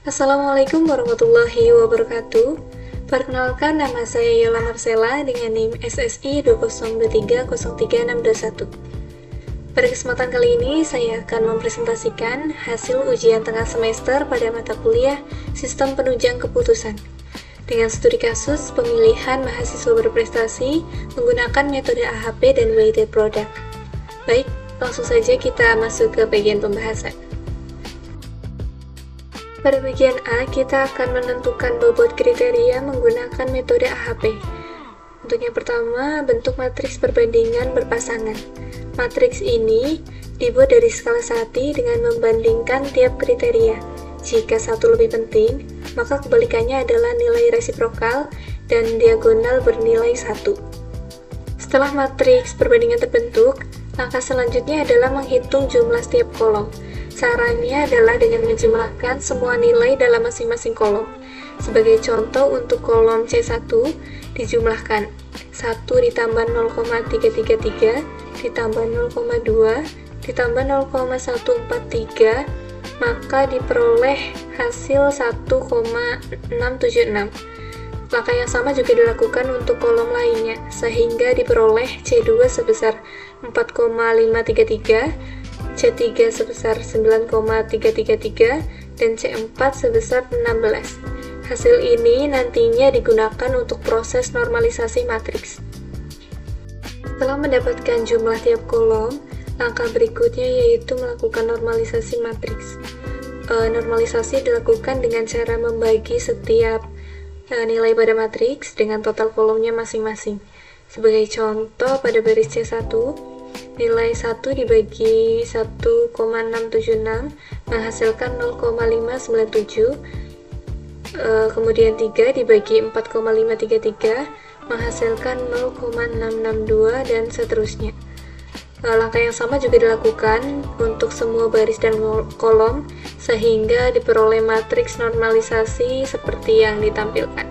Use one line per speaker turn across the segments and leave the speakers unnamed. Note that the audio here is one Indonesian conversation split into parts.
Assalamualaikum warahmatullahi wabarakatuh. Perkenalkan, nama saya Yola Marcella dengan NIM SSI 202303621. Pada kesempatan kali ini, saya akan mempresentasikan hasil ujian tengah semester pada mata kuliah Sistem Penunjang Keputusan dengan studi kasus pemilihan mahasiswa berprestasi menggunakan metode AHP dan weighted product. Baik, langsung saja kita masuk ke bagian pembahasan. Pada bagian A, kita akan menentukan bobot kriteria menggunakan metode AHP. Untuk yang pertama, bentuk matriks perbandingan berpasangan. Matriks ini dibuat dari skala Sati dengan membandingkan tiap kriteria. Jika satu lebih penting, maka kebalikannya adalah nilai resiprokal dan diagonal bernilai 1. Setelah matriks perbandingan terbentuk, langkah selanjutnya adalah menghitung jumlah setiap kolom. Caranya adalah dengan menjumlahkan semua nilai dalam masing-masing kolom. Sebagai contoh, untuk kolom C1 dijumlahkan 1 ditambah 0,333 ditambah 0,2 ditambah 0,143, maka diperoleh hasil 1,676. Langkah yang sama juga dilakukan untuk kolom lainnya, sehingga diperoleh C2 sebesar 4,533, C3 sebesar 9,333, dan C4 sebesar 16. Hasil ini nantinya digunakan untuk proses normalisasi matriks. Setelah mendapatkan jumlah tiap kolom, langkah berikutnya yaitu melakukan normalisasi matriks. Normalisasi dilakukan dengan cara membagi setiap nilai pada matriks dengan total kolomnya masing-masing. Sebagai contoh, pada baris C1, nilai 1 dibagi 1,676 menghasilkan 0,597, kemudian 3 dibagi 4,533 menghasilkan 0,662, dan seterusnya. Langkah yang sama juga dilakukan untuk semua baris dan kolom, sehingga diperoleh matriks normalisasi seperti yang ditampilkan.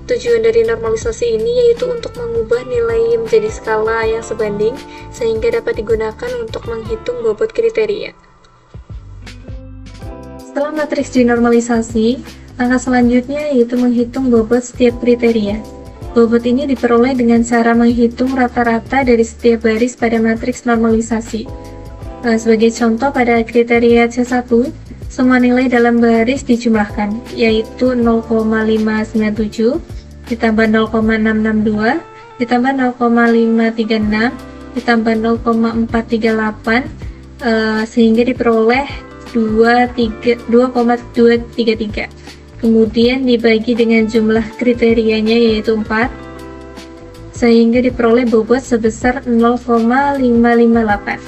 Tujuan dari normalisasi ini yaitu untuk mengubah nilai menjadi skala yang sebanding, sehingga dapat digunakan untuk menghitung bobot kriteria. Setelah matriks dinormalisasi, langkah selanjutnya yaitu menghitung bobot setiap kriteria. Bobot ini diperoleh dengan cara menghitung rata-rata dari setiap baris pada matriks normalisasi. Sebagai contoh, pada kriteria C1, semua nilai dalam baris dijumlahkan, yaitu 0,597, ditambah 0,662, ditambah 0,536, ditambah 0,438, sehingga diperoleh 2,233. Kemudian dibagi dengan jumlah kriterianya yaitu 4, sehingga diperoleh bobot sebesar 0,558.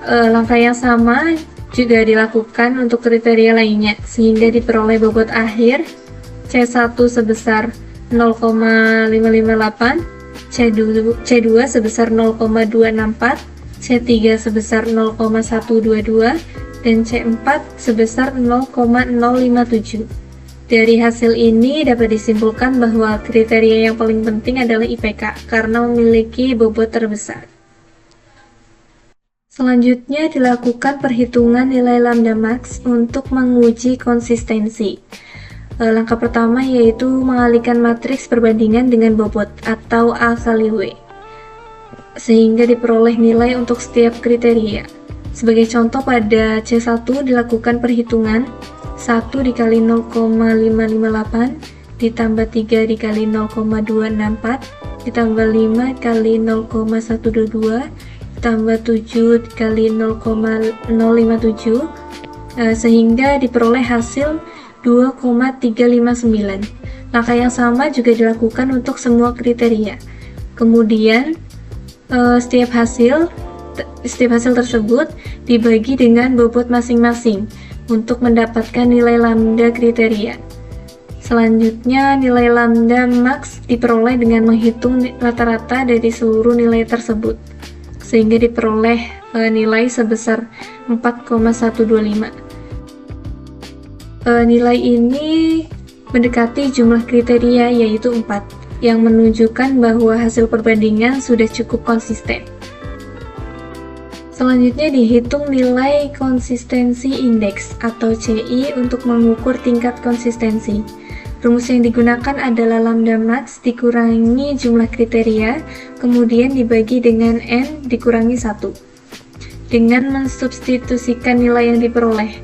Langkah yang sama juga dilakukan untuk kriteria lainnya, sehingga diperoleh bobot akhir C1 sebesar 0,558, C2 sebesar 0,264, C3 sebesar 0,122, dan C4 sebesar 0,057. Dari hasil ini dapat disimpulkan bahwa kriteria yang paling penting adalah IPK karena memiliki bobot terbesar. Selanjutnya dilakukan perhitungan nilai lambda max untuk menguji konsistensi. Langkah pertama yaitu mengalihkan matriks perbandingan dengan bobot atau A kali W, sehingga diperoleh nilai untuk setiap kriteria. Sebagai contoh, pada C1 dilakukan perhitungan 1 dikali 0,558 ditambah 3 dikali 0,264 ditambah 5 kali 0,122 ditambah 7 dikali 0,057, sehingga diperoleh hasil 2,359. Langkah yang sama juga dilakukan untuk semua kriteria. Kemudian setiap hasil tersebut dibagi dengan bobot masing-masing untuk mendapatkan nilai lambda kriteria. Selanjutnya, nilai lambda max diperoleh dengan menghitung rata-rata dari seluruh nilai tersebut, sehingga diperoleh nilai sebesar 4,125. Nilai ini mendekati jumlah kriteria yaitu 4, yang menunjukkan bahwa hasil perbandingan sudah cukup konsisten. Selanjutnya dihitung nilai konsistensi indeks atau CI untuk mengukur tingkat konsistensi. Rumus yang digunakan adalah lambda max dikurangi jumlah kriteria, kemudian dibagi dengan N dikurangi 1. Dengan mensubstitusikan nilai yang diperoleh,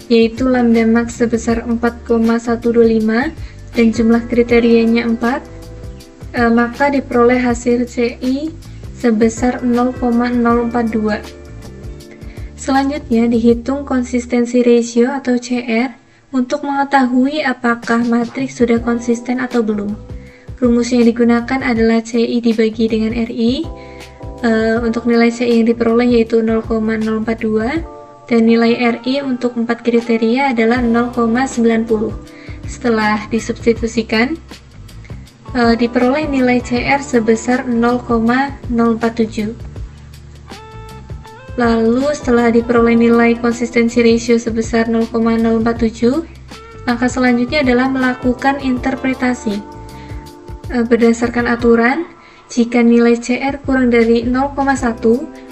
yaitu lambda max sebesar 4,125 dan jumlah kriterianya 4, maka diperoleh hasil CI sebesar 0,042. Selanjutnya dihitung konsistensi ratio atau CR untuk mengetahui apakah matriks sudah konsisten atau belum. Rumus yang digunakan adalah CI dibagi dengan RI. Untuk nilai CI yang diperoleh yaitu 0,042 dan nilai RI untuk 4 kriteria adalah 0,90. Setelah disubstitusikan, diperoleh nilai CR sebesar 0,047. Lalu setelah diperoleh nilai konsistensi ratio sebesar 0,047, langkah selanjutnya adalah melakukan interpretasi. Berdasarkan aturan, jika nilai CR kurang dari 0,1,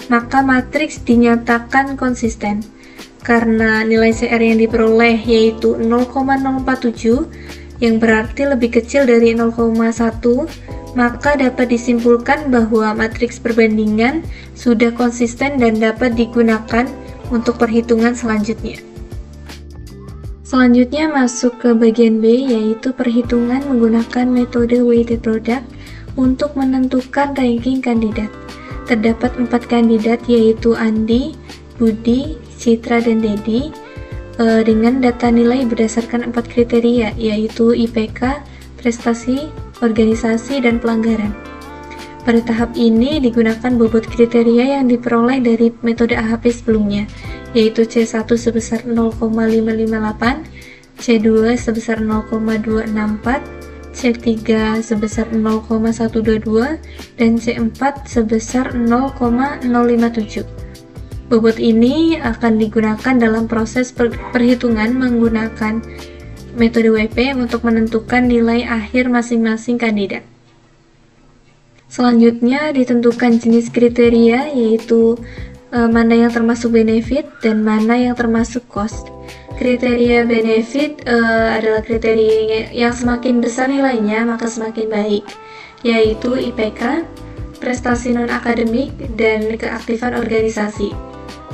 maka matriks dinyatakan konsisten. Karena nilai CR yang diperoleh yaitu 0,047, yang berarti lebih kecil dari 0,1, maka dapat disimpulkan bahwa matriks perbandingan sudah konsisten dan dapat digunakan untuk perhitungan selanjutnya. Selanjutnya masuk ke bagian B, yaitu perhitungan menggunakan metode weighted product untuk menentukan ranking kandidat. Terdapat 4 kandidat yaitu Andi, Budi, Citra, dan Dedi dengan data nilai berdasarkan 4 kriteria yaitu IPK, prestasi, organisasi, dan pelanggaran. Pada tahap ini digunakan bobot kriteria yang diperoleh dari metode AHP sebelumnya, yaitu C1 sebesar 0,558, C2 sebesar 0,264, C3 sebesar 0,122, dan C4 sebesar 0,057. Bobot ini akan digunakan dalam proses perhitungan menggunakan metode WP untuk menentukan nilai akhir masing-masing kandidat. Selanjutnya ditentukan jenis kriteria, yaitu mana yang termasuk benefit dan mana yang termasuk cost. Kriteria benefit adalah kriteria yang semakin besar nilainya maka semakin baik, yaitu IPK, prestasi non-akademik, dan keaktifan organisasi.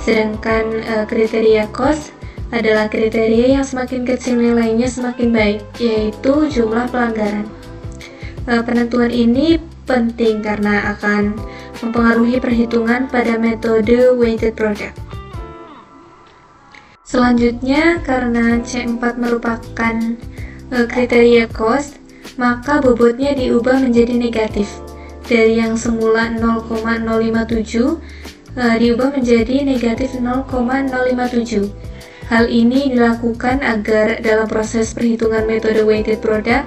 Sedangkan kriteria cost adalah kriteria yang semakin kecil nilainya semakin baik, yaitu jumlah pelanggaran. Penentuan ini penting karena akan mempengaruhi perhitungan pada metode weighted product. Selanjutnya, karena C4 merupakan kriteria cost, maka bobotnya diubah menjadi negatif. Dari yang semula 0,057 diubah menjadi negatif 0,057. Hal ini dilakukan agar dalam proses perhitungan metode weighted product,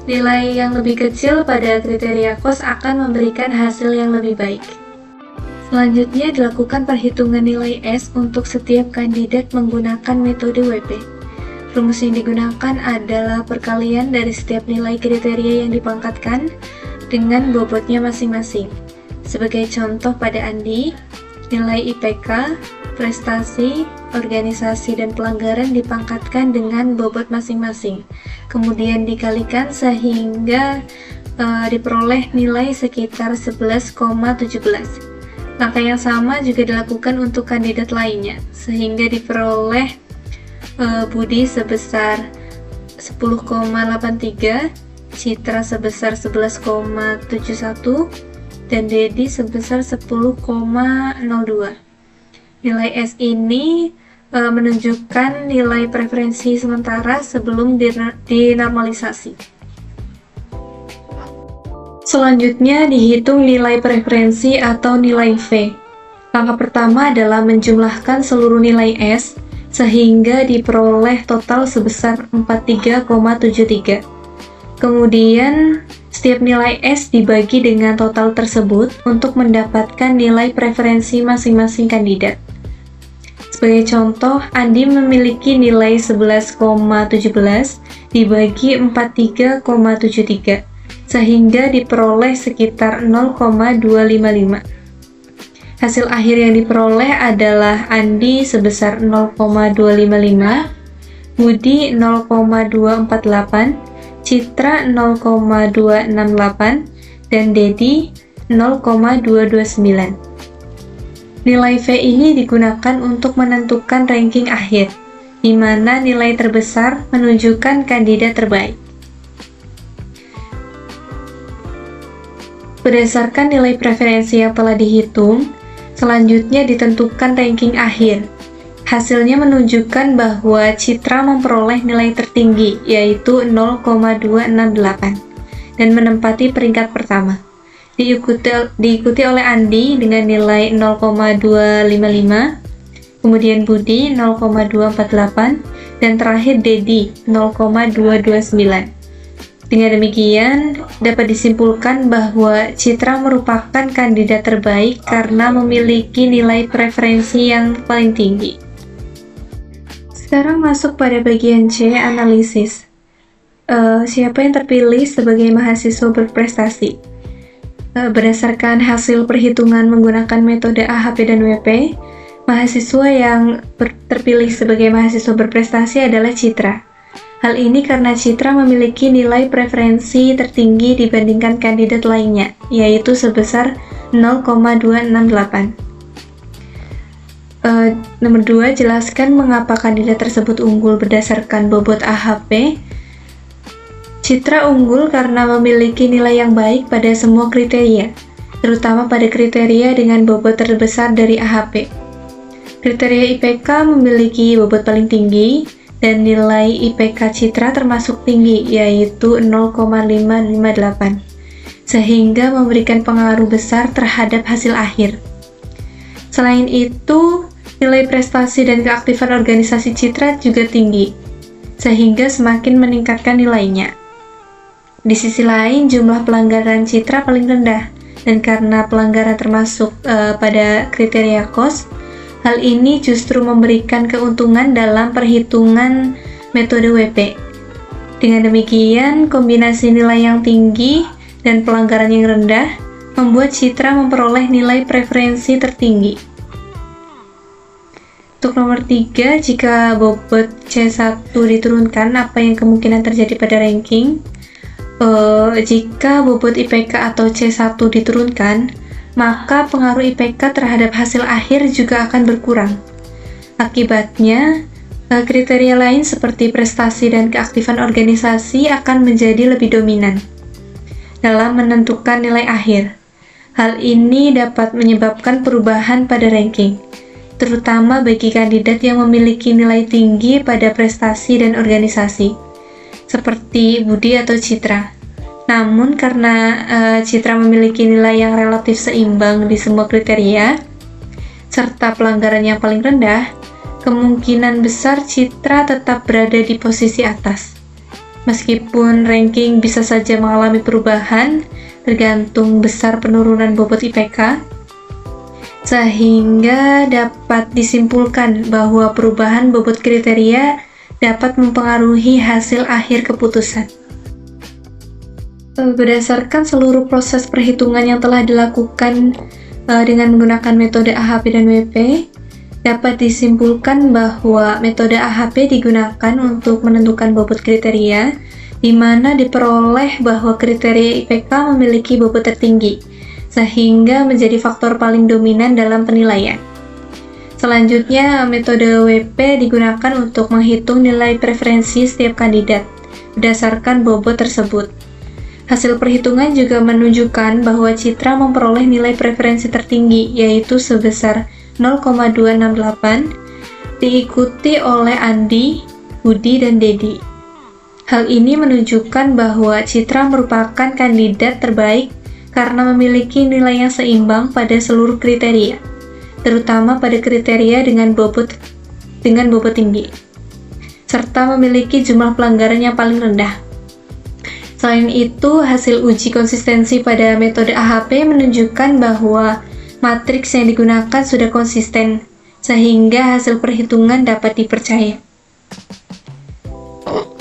nilai yang lebih kecil pada kriteria cost akan memberikan hasil yang lebih baik. Selanjutnya dilakukan perhitungan nilai S untuk setiap kandidat menggunakan metode WP. Rumus yang digunakan adalah perkalian dari setiap nilai kriteria yang dipangkatkan dengan bobotnya masing-masing. Sebagai contoh pada Andi, nilai IPK, prestasi, organisasi, dan pelanggaran dipangkatkan dengan bobot masing-masing, kemudian dikalikan sehingga diperoleh nilai sekitar 11,17. Langkah yang sama juga dilakukan untuk kandidat lainnya, sehingga diperoleh Budi sebesar 10,83, Citra sebesar 11,71, dan Dedi sebesar 10,02. Nilai S ini menunjukkan nilai preferensi sementara sebelum dinormalisasi. Selanjutnya dihitung nilai preferensi atau nilai V. Langkah pertama adalah menjumlahkan seluruh nilai S sehingga diperoleh total sebesar 43,73. Kemudian setiap nilai S dibagi dengan total tersebut untuk mendapatkan nilai preferensi masing-masing kandidat. Sebagai contoh, Andi memiliki nilai 11,17 dibagi 43,73, sehingga diperoleh sekitar 0,255. Hasil akhir yang diperoleh adalah Andi sebesar 0,255, Budi 0,248, Citra 0,268, dan Dedi 0,229. Nilai V ini digunakan untuk menentukan ranking akhir, di mana nilai terbesar menunjukkan kandidat terbaik. Berdasarkan nilai preferensi yang telah dihitung, selanjutnya ditentukan ranking akhir. Hasilnya menunjukkan bahwa Citra memperoleh nilai tertinggi, yaitu 0,268, dan menempati peringkat pertama. Diikuti oleh Andi dengan nilai 0,255, kemudian Budi 0,248, dan terakhir Dedi 0,229. Dengan demikian, dapat disimpulkan bahwa Citra merupakan kandidat terbaik karena memiliki nilai preferensi yang paling tinggi. Sekarang masuk pada bagian C, analisis. Siapa yang terpilih sebagai mahasiswa berprestasi? Berdasarkan hasil perhitungan menggunakan metode AHP dan WP, mahasiswa yang terpilih sebagai mahasiswa berprestasi adalah Citra. Hal ini karena Citra memiliki nilai preferensi tertinggi dibandingkan kandidat lainnya, yaitu sebesar 0,268. Nomor 2, jelaskan mengapa kandidat tersebut unggul berdasarkan bobot AHP. Citra unggul karena memiliki nilai yang baik pada semua kriteria, terutama pada kriteria dengan bobot terbesar dari AHP. Kriteria IPK memiliki bobot paling tinggi, dan nilai IPK Citra termasuk tinggi, yaitu 0,558, sehingga memberikan pengaruh besar terhadap hasil akhir. Selain itu, nilai prestasi dan keaktifan organisasi Citra juga tinggi, sehingga semakin meningkatkan nilainya. Di sisi lain, jumlah pelanggaran Citra paling rendah, dan karena pelanggaran termasuk pada kriteria KOS, hal ini justru memberikan keuntungan dalam perhitungan metode WP. Dengan demikian, kombinasi nilai yang tinggi dan pelanggaran yang rendah membuat Citra memperoleh nilai preferensi tertinggi. Untuk nomor 3, jika bobot C1 diturunkan, apa yang kemungkinan terjadi pada ranking? Jika bobot IPK atau C1 diturunkan, maka pengaruh IPK terhadap hasil akhir juga akan berkurang. Akibatnya, kriteria lain seperti prestasi dan keaktifan organisasi akan menjadi lebih dominan dalam menentukan nilai akhir. Hal ini dapat menyebabkan perubahan pada ranking, terutama bagi kandidat yang memiliki nilai tinggi pada prestasi dan organisasi, seperti Budi atau Citra. Namun karena Citra memiliki nilai yang relatif seimbang di semua kriteria, serta pelanggaran yang paling rendah, kemungkinan besar Citra tetap berada di posisi atas. Meskipun ranking bisa saja mengalami perubahan, tergantung besar penurunan bobot IPK, sehingga dapat disimpulkan bahwa perubahan bobot kriteria dapat mempengaruhi hasil akhir keputusan. Berdasarkan seluruh proses perhitungan yang telah dilakukan dengan menggunakan metode AHP dan WP, dapat disimpulkan bahwa metode AHP digunakan untuk menentukan bobot kriteria, di mana diperoleh bahwa kriteria IPK memiliki bobot tertinggi, sehingga menjadi faktor paling dominan dalam penilaian. Selanjutnya, metode WP digunakan untuk menghitung nilai preferensi setiap kandidat berdasarkan bobot tersebut. Hasil perhitungan juga menunjukkan bahwa Citra memperoleh nilai preferensi tertinggi, yaitu sebesar 0,268, diikuti oleh Andi, Budi, dan Dedi. Hal ini menunjukkan bahwa Citra merupakan kandidat terbaik karena memiliki nilai yang seimbang pada seluruh kriteria, terutama pada kriteria dengan bobot tinggi, serta memiliki jumlah pelanggaran yang paling rendah. Selain itu, hasil uji konsistensi pada metode AHP menunjukkan bahwa matriks yang digunakan sudah konsisten, sehingga hasil perhitungan dapat dipercaya.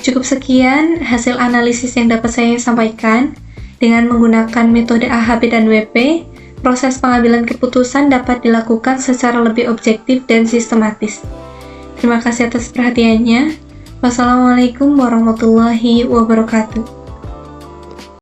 Cukup sekian hasil analisis yang dapat saya sampaikan dengan menggunakan metode AHP dan WP. proses pengambilan keputusan dapat dilakukan secara lebih objektif dan sistematis. Terima kasih atas perhatiannya. Wassalamualaikum warahmatullahi wabarakatuh.